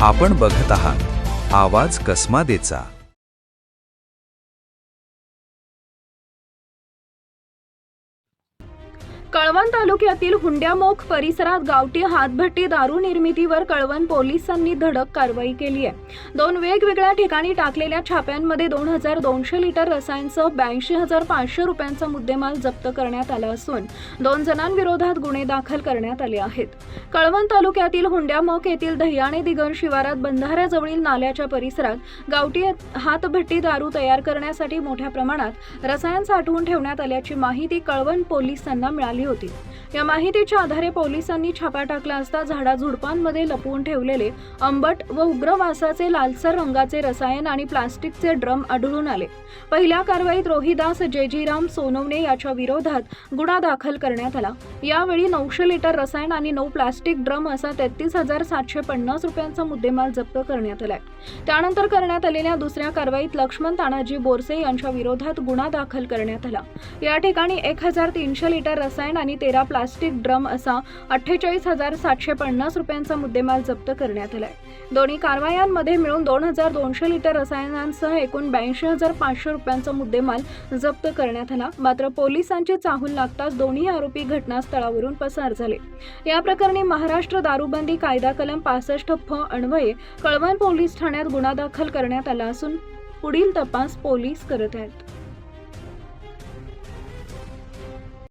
आपण बघत आहात आवाज कसमादेचा। कळवण तालुक्यातील हुंड्यामोख परिसरात गावठी हातभट्टी दारू निर्मितीवर कळवण पोलिसांनी धडक कारवाई केली आहे। 2 वेगवेगळ्या ठिकाणी टाकलेल्या छाप्यांमध्ये 2200 लिटर रसायनसह 82,500 रुपयांचा मुद्देमाल जप्त करण्यात आला असून 2 जणांविरोधात गुन्हे दाखल करण्यात आले आहेत। कळवण तालुक्यातील हुंड्यामोख येथील दह्याणे दिगण शिवारात बंधाऱ्याजवळील नाल्याच्या परिसरात गावठी हातभट्टी दारू तयार करण्यासाठी मोठ्या प्रमाणात रसायन साठवून ठेवण्यात आल्याची माहिती कळवण पोलिसांना मिळाली होती। या माहितीच्या आधारे पोलिसांनी छापा टाकला असता झाडाझुडपांमध्ये लपवून ठेवलेले आंबट व उग्र वासाचे लालसर रंगाचे रसायन आणि प्लास्टिकचे ड्रम आढळून आले। पहिल्या कारवाईत रोहिदास जेजीराम सोनवणे याच्या विरोधात गुन्हा दाखल करण्यात आला। यावेळी 900 लिटर रसायन आणि 9 प्लास्टिक ड्रम असा 33,750 रुपयांचा मुद्देमाल जप्त करण्यात आलाय। त्यानंतर करण्यात आलेल्या दुसऱ्या कारवाईत लक्ष्मण तानाजी बोरसे यांच्या विरोधात गुन्हा दाखल करण्यात आला। या ठिकाणी 1,300 लिटर रसायन आणि 13 प्लास्टिक ड्रम असा 48,750 रुपयांचा मुद्देमाल जप्त करण्यात आलाय। दोन्ही कारवायांमध्ये मिळून 2,200 लिटर रसायनांसह एकूण 82,500 रुपयांचा मुद्देमाल जप्त करण्यात आला। मात्र पोलिसांची चाहूल लागताच दोन्ही आरोपी घटनास्थळावरून पसार झाले। या प्रकरणी महाराष्ट्र दारूबंदी कायदा कलम 65 अन्वये कळवण पोलीस ठाण्यात गुन्हा दाखल करण्यात आला असून पुढील तपास पोलीस करत आहेत।